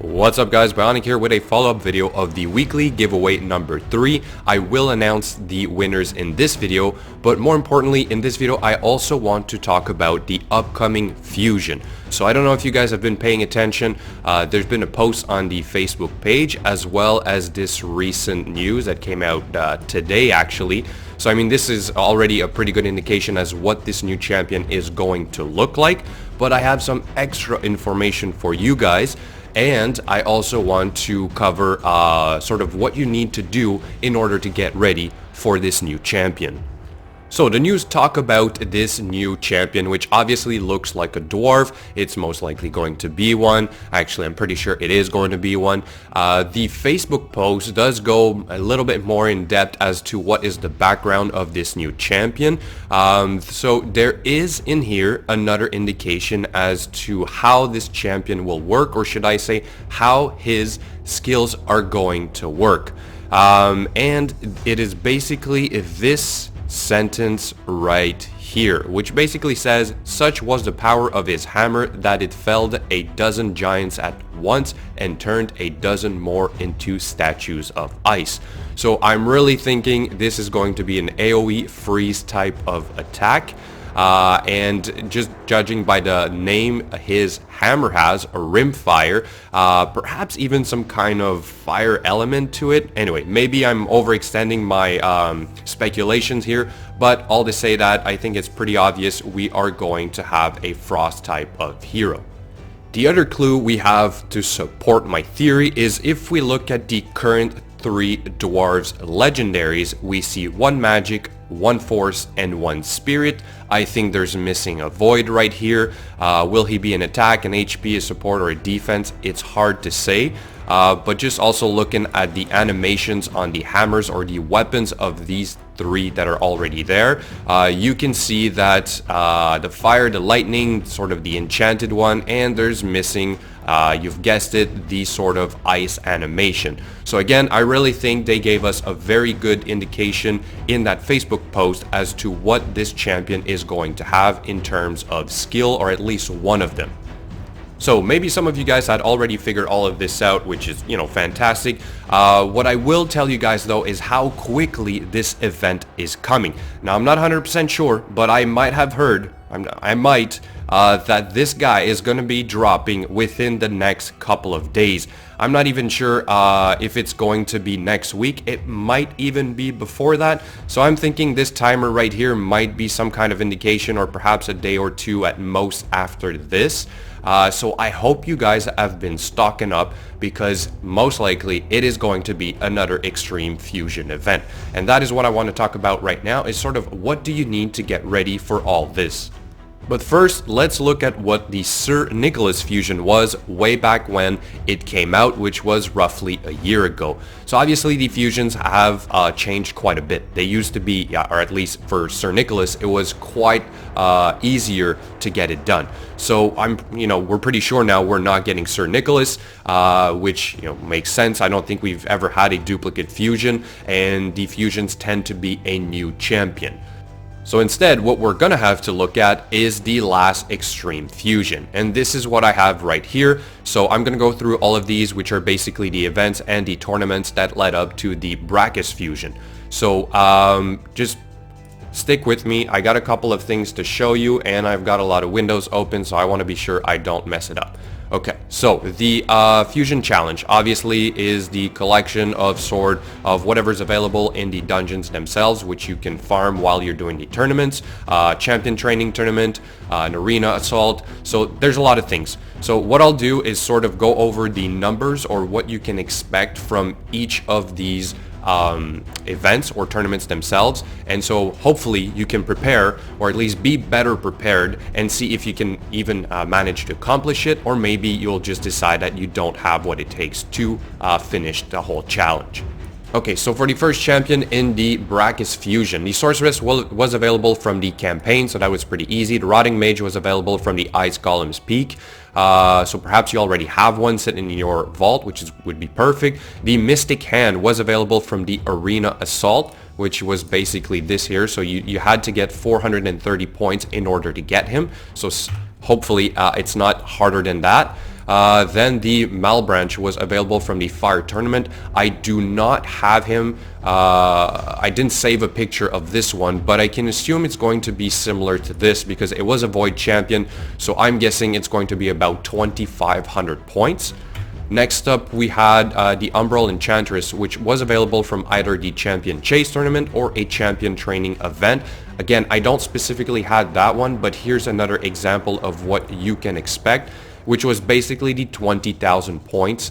What's up guys, Bionic here with a follow-up video of the weekly giveaway number 3. I will announce the winners in this video, but more importantly in this video I also want to talk about the upcoming fusion. So I don't know if you guys have been paying attention, there's been a post on the Facebook page as well as this recent news that came out today actually. So I mean this is already a pretty good indication as what this new champion is going to look like, but I have some extra information for you guys. And I also want to cover sort of what you need to do in order to get ready for this new champion. So the news talk about this new champion, which obviously looks like a dwarf. It's most likely going to be one. Actually, I'm pretty sure it is going to be one. The Facebook post does go a little bit more in depth as to what is the background of this new champion. So there is in here another indication as to how this champion will work, or should I say how his skills are going to work. And it is basically this sentence right here, which basically says, "Such was the power of his hammer that it felled a dozen giants at once and turned a dozen more into statues of ice." So I'm really thinking this is going to be an AoE freeze type of attack. And just judging by the name his hammer has, a rimfire, perhaps even some kind of fire element to it. Anyway, maybe I'm overextending my speculations here, but all to say that I think it's pretty obvious we are going to have a frost type of hero. The other clue we have to support my theory is if we look at the current 3 dwarves legendaries, we see 1 magic, 1 force, and 1 spirit. I think there's missing a void right here. Will he be an attack, an HP, a support, or a defense? It's hard to say. But just also looking at the animations on the hammers or the weapons of these 3 that are already there, you can see that the fire, the lightning, sort of the enchanted one, and there's missing, you've guessed it, the sort of ice animation. So again, I really think they gave us a very good indication in that Facebook post as to what this champion is going to have in terms of skill, or at least one of them. So maybe some of you guys had already figured all of this out, which is, you know, fantastic. What I will tell you guys though is how quickly this event is coming. Now I'm not 100% sure, but I might have heard, that this guy is going to be dropping within the next couple of days. I'm not even sure if it's going to be next week. It might even be before that. So I'm thinking this timer right here might be some kind of indication, or perhaps a day or 2 at most after this. So I hope you guys have been stocking up, because most likely it is going to be another extreme fusion event. And that is what I want to talk about right now, is sort of what do you need to get ready for all this. But first, let's look at what the Sir Nicholas fusion was way back when it came out, which was roughly a year ago. So obviously the fusions have changed quite a bit. They used to be, or at least for Sir Nicholas, it was quite easier to get it done. So we're pretty sure now we're not getting Sir Nicholas, which, makes sense. I don't think we've ever had a duplicate fusion, and the fusions tend to be a new champion. So instead, what we're gonna have to look at is the last extreme fusion, and this is what I have right here. So I'm gonna go through all of these, which are basically the events and the tournaments that led up to the Brachus fusion. So just stick with me. I got a couple of things to show you, and I've got a lot of windows open, so I want to be sure I don't mess it up. Okay, so the fusion challenge obviously is the collection of sword of whatever's available in the dungeons themselves, which you can farm while you're doing the tournaments, champion training tournament, an arena assault. So there's a lot of things. So what I'll do is sort of go over the numbers, or what you can expect from each of these events or tournaments themselves, and so hopefully you can prepare, or at least be better prepared, and see if you can even manage to accomplish it, or maybe you'll just decide that you don't have what it takes to finish the whole challenge. Okay, so for the first champion in the Brachus fusion, the sorceress was available from the campaign, so that was pretty easy. The rotting mage was available from the ice golem's peak, so perhaps you already have one sitting in your vault, which would be perfect. The mystic hand was available from the arena assault, which was basically this here. So you had to get 430 points in order to get him, so hopefully it's not harder than that. Then the Malbranch was available from the Fire Tournament. I do not have him. I didn't save a picture of this one, but I can assume it's going to be similar to this because it was a Void Champion, so I'm guessing it's going to be about 2,500 points. Next up, we had the Umbral Enchantress, which was available from either the Champion Chase Tournament or a Champion Training Event. Again, I don't specifically have that one, but here's another example of what you can expect, which was basically the 20,000 points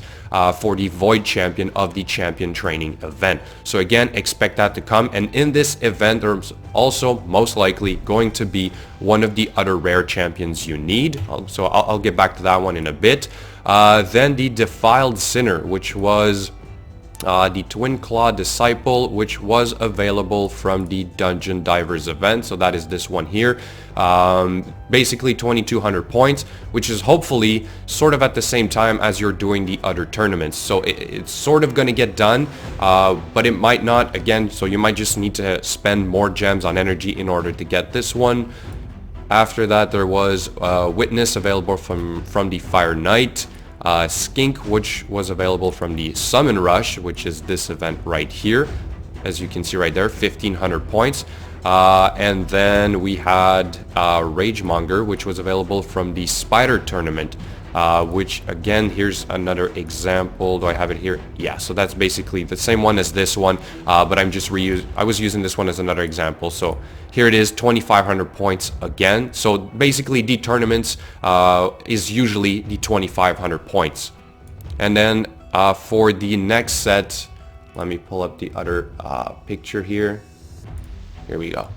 for the Void Champion of the Champion Training Event. So again, expect that to come. And in this event, there's also most likely going to be one of the other rare champions you need. So I'll get back to that one in a bit. Then the Defiled Sinner, which was the Twin Claw Disciple, which was available from the Dungeon Divers event. So that is this one here. Basically 2,200 points, which is hopefully sort of at the same time as you're doing the other tournaments. So it's sort of going to get done, but it might not, again, so you might just need to spend more gems on energy in order to get this one. After that, there was Witness available from the Fire Knight. Skink, which was available from the Summon Rush, which is this event right here. As you can see right there, 1,500 points. And then we had Ragemonger, which was available from the Spider Tournament, which again, here's another example. Do I have it here? Yeah, so that's basically the same one as this one, but I was using this one as another example. So here it is, 2,500 points again. So basically the tournaments is usually the 2,500 points. And then for the next set, let me pull up the other picture here. Here we go.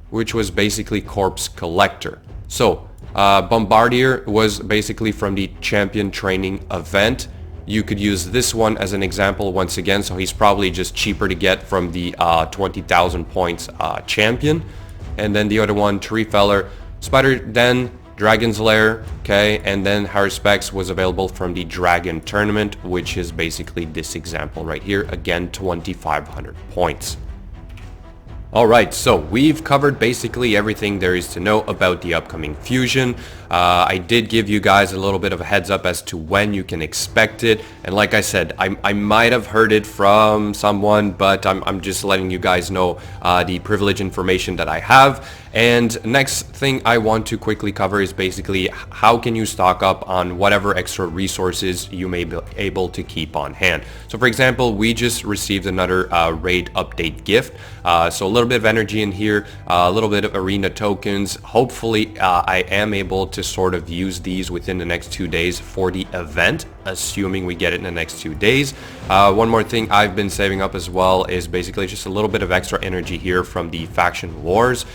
Which was basically Corpse Collector. So Bombardier was basically from the Champion Training Event. You could use this one as an example once again, so he's probably just cheaper to get from the 20,000 points champion. And then the other one, Tree Feller, Spider Den, Dragon's Lair, okay, and then Harspex was available from the Dragon Tournament, which is basically this example right here. Again, 2,500 points. Alright, so we've covered basically everything there is to know about the upcoming fusion. I did give you guys a little bit of a heads up as to when you can expect it, and like I said, I might have heard it from someone, but I'm just letting you guys know the privileged information that I have. And next thing I want to quickly cover is basically how can you stock up on whatever extra resources you may be able to keep on hand. So for example, we just received another raid update gift, so a little bit of energy in here, a little bit of arena tokens. Hopefully I am able to sort of use these within the next 2 days for the event, assuming we get it in the next 2 days. One more thing I've been saving up as well is basically just a little bit of extra energy here from the faction wars.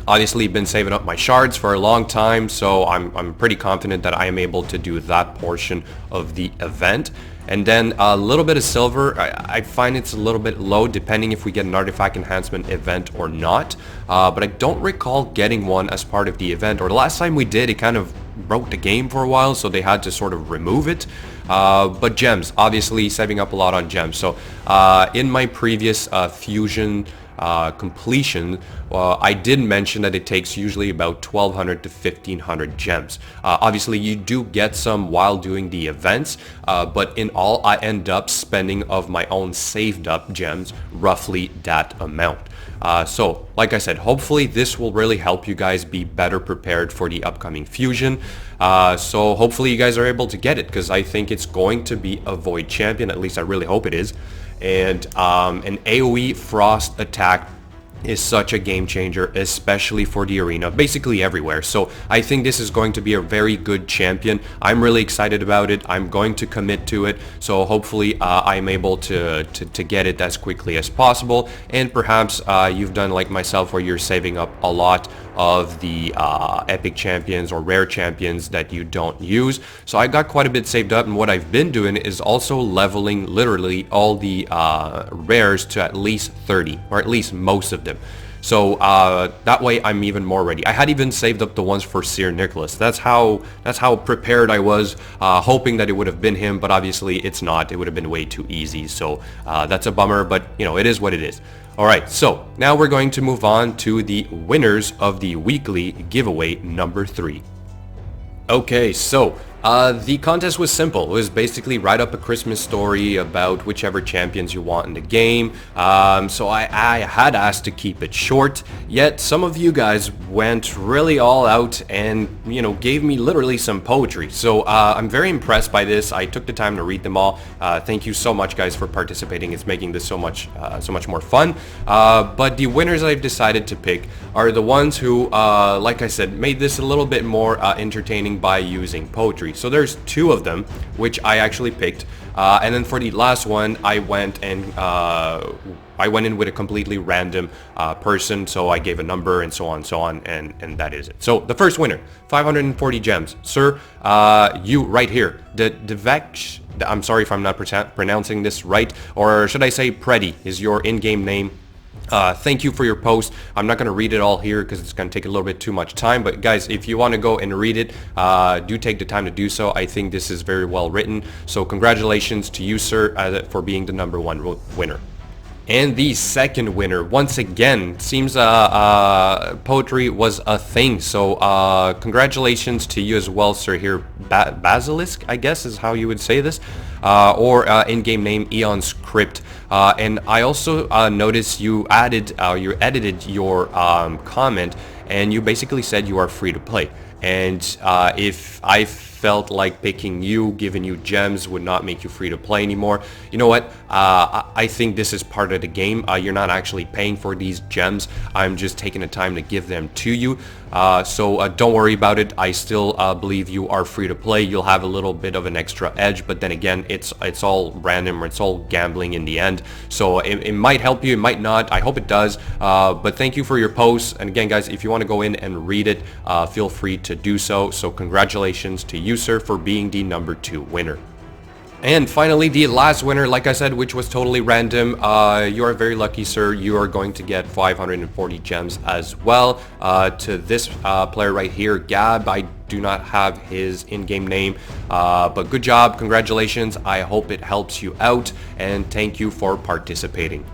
Obviously been saving up my shards for a long time, so I'm pretty confident that I am able to do that portion of the event. And then a little bit of silver, I find it's a little bit low depending if we get an artifact enhancement event or not, but I don't recall getting one as part of the event, or the last time we did, it kind of broke the game for a while, so they had to sort of remove it. But gems, obviously saving up a lot on gems. So in my previous fusion completion, I did mention that it takes usually about 1,200 to 1,500 gems. Obviously you do get some while doing the events, but in all I end up spending of my own saved up gems roughly that amount. So like I said, hopefully this will really help you guys be better prepared for the upcoming fusion. So hopefully you guys are able to get it, because I think it's going to be a Void Champion, at least I really hope it is. And an AoE frost attack is such a game changer, especially for the arena, basically everywhere. So I think this is going to be a very good champion. I'm really excited about it. I'm going to commit to it, so hopefully I'm able to get it as quickly as possible. And perhaps you've done like myself, where you're saving up a lot of the epic champions or rare champions that you don't use. So I got quite a bit saved up, and what I've been doing is also leveling literally all the rares to at least 30, or at least most of them. So that way I'm even more ready. I had even saved up the ones for Sir Nicholas. That's how prepared I was, hoping that it would have been him, but obviously it's not. It would have been way too easy. So that's a bummer, but you know, it is what it is. Alright, so now we're going to move on to the winners of the weekly giveaway number 3. Okay, so the contest was simple. It was basically write up a Christmas story about whichever champions you want in the game. So I had asked to keep it short, yet some of you guys went really all out and, you know, gave me literally some poetry. So I'm very impressed by this. I took the time to read them all. Thank you so much, guys, for participating. It's making this so much more fun. But the winners I've decided to pick are the ones who, like I said, made this a little bit more entertaining by using poetry. So there's two of them, which I actually picked. And then for the last one, I went in with a completely random person. So I gave a number and so on, and that is it. So the first winner, 540 gems. Sir, you right here, the Devek, I'm sorry if I'm not pronouncing this right, or should I say Preddy is your in-game name. Thank you for your post. I'm not going to read it all here because it's going to take a little bit too much time, but guys, if you want to go and read it, do take the time to do so. I think this is very well written, so congratulations to you, sir, for being the #1 winner. And the second winner, once again, seems poetry was a thing, so congratulations to you as well, sir. Here, Basilisk, I guess is how you would say this, or in-game name Eon Script. And I also noticed you edited your comment, and you basically said you are free to play. And if I felt like picking you, giving you gems would not make you free to play anymore, you know what? I think this is part of the game. You're not actually paying for these gems. I'm just taking the time to give them to you. So don't worry about it. I still believe you are free to play. You'll have a little bit of an extra edge, but then again, it's all random, or it's all gambling in the end. So it might help you, it might not. I hope it does. But thank you for your posts. And again, guys, if you want to go in and read it, feel free to do so. So congratulations to you, sir, for being the #2 winner. And finally, the last winner, like I said, which was totally random. You are very lucky, sir. You are going to get 540 gems as well. To this player right here, Gab. I do not have his in-game name, but good job. Congratulations. I hope it helps you out, and thank you for participating.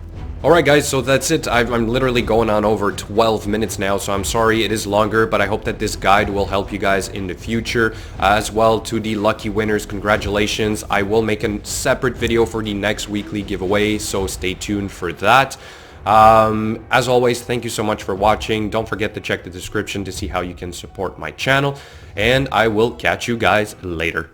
Alright guys, so that's it. I'm literally going on over 12 minutes now, so I'm sorry it is longer, but I hope that this guide will help you guys in the future. As well, to the lucky winners, congratulations. I will make a separate video for the next weekly giveaway, so stay tuned for that. As always, thank you so much for watching. Don't forget to check the description to see how you can support my channel, and I will catch you guys later.